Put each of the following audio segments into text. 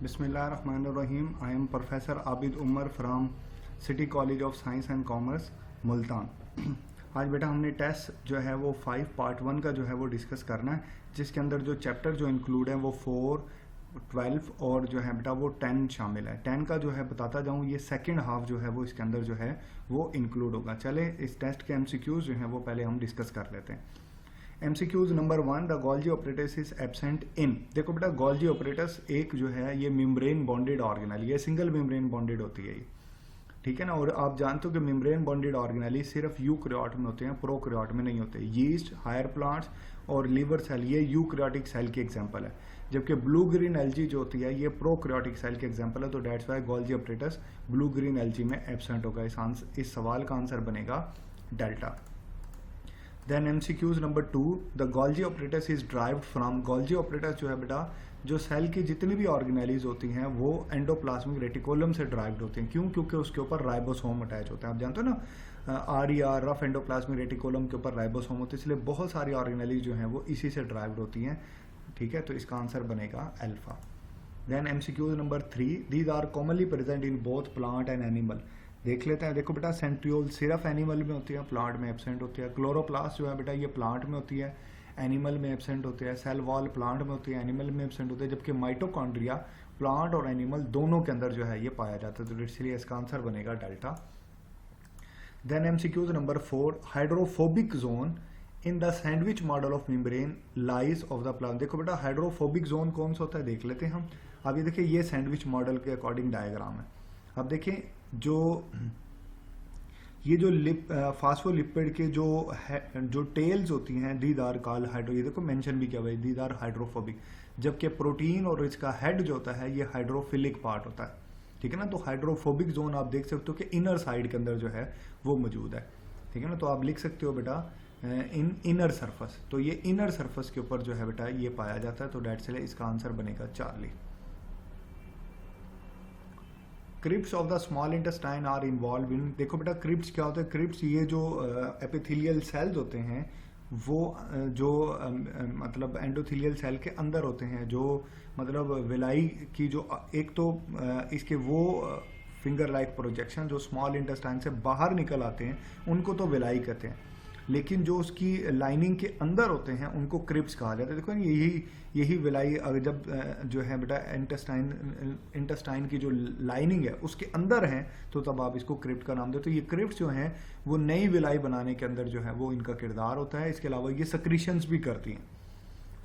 बिस्मिल्लाहिर्रहमानिर्रहीम। I am professor Abid Umar from City College of Science and Commerce Multan. आज बेटा हमने टेस्ट जो है वो 5 पार्ट 1 का जो है वो डिस्कस करना है, जिसके अंदर जो चैप्टर जो इंक्लूड है वो 4, 12 और जो है बेटा वो 10 शामिल है। 10 का जो है बताता जाऊँ, ये सेकेंड हाफ जो है वो इसके अंदर जो है वो इंक्लूड होगा। चले इस टेस्ट के MCQs जो हैं वो पहले हम डिस्कस कर लेते हैं। MCQs number 1, the Golgi apparatus is absent in. देखो बेटा गोल्जी ऑपरेटस एक जो है ये मेम्ब्रेन बॉन्डेड ऑर्गेनल, ये सिंगल मेम्ब्रेन बॉन्डेड होती है ये, ठीक है ना। और आप जानते हो कि मेम्ब्रेन बॉन्डेड ऑर्गेनली सिर्फ यूकैरियोट में होते हैं, प्रोकैरियोट में नहीं होते। यीस्ट, हायर प्लांट्स और लीवर सेल ये यूकैरियोटिक सेल के एग्जांपल है, जबकि ब्लू ग्रीन एल्गी जो होती है ये प्रोकैरियोटिक सेल के एग्जांपल है। तो that's why Golgi apparatus blue green algae में एब्सेंट होगा। इस सवाल का आंसर बनेगा delta. Then MCQs number 2, the Golgi apparatus is derived from. Golgi apparatus जो है बेटा जो सेल की जितनी भी ऑर्गेनेलीज होती हैं वो एंडोप्लाज्मिक रेटिकुलम से ड्राइव्ड होती हैं। क्यों? क्योंकि उसके ऊपर राइबोसोम अटैच होता है। आप जानते हो ना, RER रफ एंडोप्लाज्मिक रेटिकुलम के ऊपर राइबोसोम होते हैं, इसलिए बहुत सारी ऑर्गेनेलीज जो हैं वो इसी से ड्राइव्ड होती हैं, ठीक है। तो इसका आंसर बनेगा alpha. Then MCQs number 3, these are commonly present in both plant and animal. देख लेते हैं। देखो बेटा सेंट्रियोल सिर्फ एनिमल में होती है, प्लांट में एब्सेंट होती है। क्लोरोप्लास्ट जो है बेटा ये प्लांट में होती है, एनिमल में एब्सेंट होते हैं। सेल वॉल प्लांट में होती है, एनिमल में एब्सेंट होते हैं। जबकि माइटोकॉन्ड्रिया प्लांट और एनिमल दोनों के अंदर जो है ये पाया जाता है। तो इसलिए इसका आंसर बनेगा delta. Then MCQs number 4, hydrophobic zone in the sandwich model of membrane lies of the plant. देखो बेटा हाइड्रोफोबिक जोन कौन सा होता है देख लेते हैं हम। अब ये देखिए ये सैंडविच मॉडल के अकॉर्डिंग डायग्राम है। अब देखिए ये जो फास्फोलिपिड के जो टेल्स होती हैं दीज आर कॉल्ड हाइड्रो, ये देखो मेंशन भी किया हुआ है, दीज आर हाइड्रोफोबिक। जबकि प्रोटीन और इसका हेड जो होता है ये हाइड्रोफिलिक पार्ट होता है, ठीक है ना। तो हाइड्रोफोबिक जोन आप देख सकते हो कि इनर साइड के अंदर जो है वो मौजूद है, ठीक है ना। तो आप लिख सकते हो बेटा इन इनर सरफेस। तो ये इनर सरफेस के ऊपर जो है बेटा ये पाया जाता है। तो डेट से इसका आंसर बनेगा charlie. Crypts of the small intestine are involved in. देखो बेटा क्रिप्स क्या होता है? क्रिप्स ये जो एपिथेलियल सेल्स होते हैं वो जो मतलब एंडोथेलियल सेल के अंदर होते हैं, जो मतलब विलाई की जो एक तो इसके वो फिंगर लाइक प्रोजेक्शन जो स्मॉल इंटेस्टाइन से बाहर निकल आते हैं उनको तो विलाई कहते हैं, लेकिन जो उसकी लाइनिंग के अंदर होते हैं उनको क्रिप्स कहा जाता है। देखो यही विलाई अगर जब जो है बेटा इंटेस्टाइन की जो लाइनिंग है उसके अंदर है तो तब आप इसको क्रिप्ट का नाम दो। तो ये क्रिप्ट्स जो हैं वो नई विलाई बनाने के अंदर जो है वो इनका किरदार होता है। इसके अलावा ये सक्रीशंस भी करती हैं।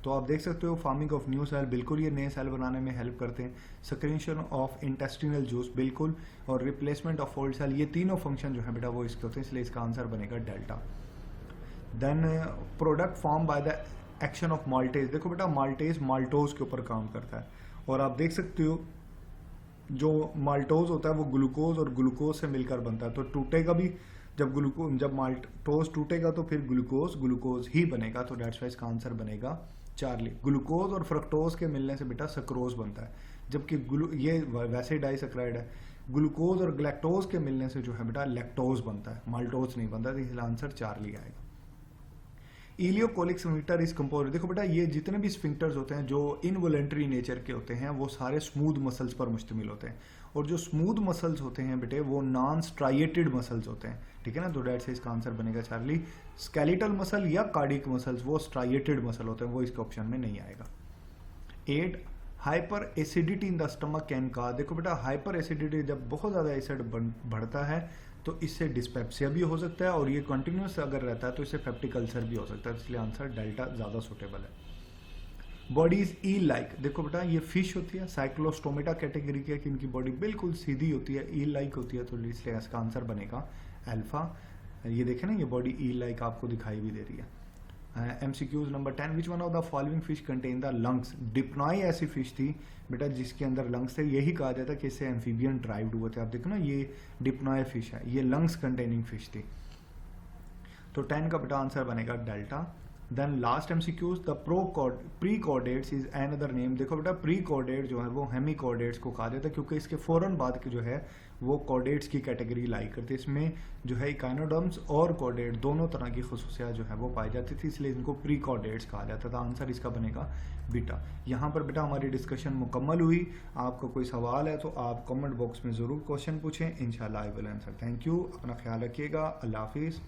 तो आप देख सकते हो फार्मिंग ऑफ न्यू सेल, बिल्कुल ये नए सेल बनाने में हेल्प करते हैं। सक्रीशन ऑफ इंटेस्टिनल जूस, बिल्कुल। और रिप्लेसमेंट ऑफ ओल्ड सेल, ये तीनों फंक्शन जो है बेटा वो इसके होते हैं, इसलिए इसका आंसर बनेगा delta. Then product form by the action of maltase. देखो बेटा माल्टेज माल्टोज के ऊपर काम करता है, और आप देख सकते हो जो माल्टोज होता है वो ग्लूकोज और ग्लूकोज से मिलकर बनता है। तो टूटेगा भी जब माल्टोज टूटेगा तो फिर ग्लूकोज ही बनेगा। तो डेट्स वाई इसका आंसर बनेगा चार्ली। ग्लूकोज और फ्रक्टोज के मिलने से बेटा सक्रोज बनता है, जबकि ये वैसे डाइसक्राइड है। ग्लूकोज और ग्लैक्टोज के मिलने से जो है बेटा लैक्टोज बनता है, माल्टोज नहीं बनता। तो इसलिए आंसर चार्ली आएगा। Ileocolic sphincter is compose. देखो बेटा ये जितने भी स्फिंक्टर्स होते हैं जो इनवॉलेंट्री नेचर के होते हैं वो सारे स्मूथ मसल्स पर मुश्तमिल होते हैं, और जो स्मूथ मसल्स होते हैं बेटे वो नॉन स्ट्राइएटेड मसल्स होते हैं, ठीक है ना। तो डेट से इसका आंसर बनेगा चार्ली। स्केलेटल मसल या कार्डियक मसल्स वो स्ट्राइएटेड मसल होते हैं, वो इसके ऑप्शन में नहीं आएगा। 8, hyper acidity in the stomach can cause. देखो बेटा हाइपर एसिडिटी जब बहुत ज़्यादा एसिड बढ़ता है तो इससे डिस्पेप्सिया भी हो सकता है, और ये कंटिन्यूस अगर रहता है तो इससे पेप्टिक अल्सर भी हो सकता है। इसलिए आंसर डेल्टा ज़्यादा सूटेबल है। Body is eel like. देखो बेटा ये फिश होती है, साइक्लोस्टोमेटा कैटेगरी की है कि इनकी बॉडी बिल्कुल सीधी होती है, ईल लाइक होती है। तो इसलिए इसका आंसर बनेगा अल्फा। ये देखें ना ये बॉडी ईल लाइक आपको दिखाई भी दे रही है। MCQs number 10, which one of the following fish contain the lungs. Dipnoi ऐसी फिश थी बेटा जिसके अंदर लंग्स थे, यही कहा जाता है कि इससे एम्फीबियन ड्राइव्ड हुए थे। आप देखो ना ये डिप्नॉय फिश है, ये लंग्स कंटेनिंग फिश थी। तो 10 का बेटा आंसर बनेगा delta. Then last MCQs, the pre chordates is another name. देखो बेटा प्री कॉर्डेट जो है वो हेमी कॉर्डेट्स को कहा जाता है क्योंकि इसके फौरन बाद के जो है वो कॉर्डेट्स की कैटेगरी लाई करते हैं। इसमें जो है इकाइनोडर्म्स और कॉर्डेट दोनों तरह की खसूसियात जो है वो पाई जाती थी, इसलिए इनको प्री कॉर्डेट्स कहा जाता था। आंसर इसका बनेगा बीटा। यहाँ पर बेटा हमारी डिस्कशन मुकम्मल हुई। आपका कोई सवाल है तो आप कमेंट बॉक्स में ज़रूर क्वेश्चन पूछें, इंशाल्लाह I will answer. Thank you, अपना ख्याल रखिएगा, अल्लाह हाफिज़।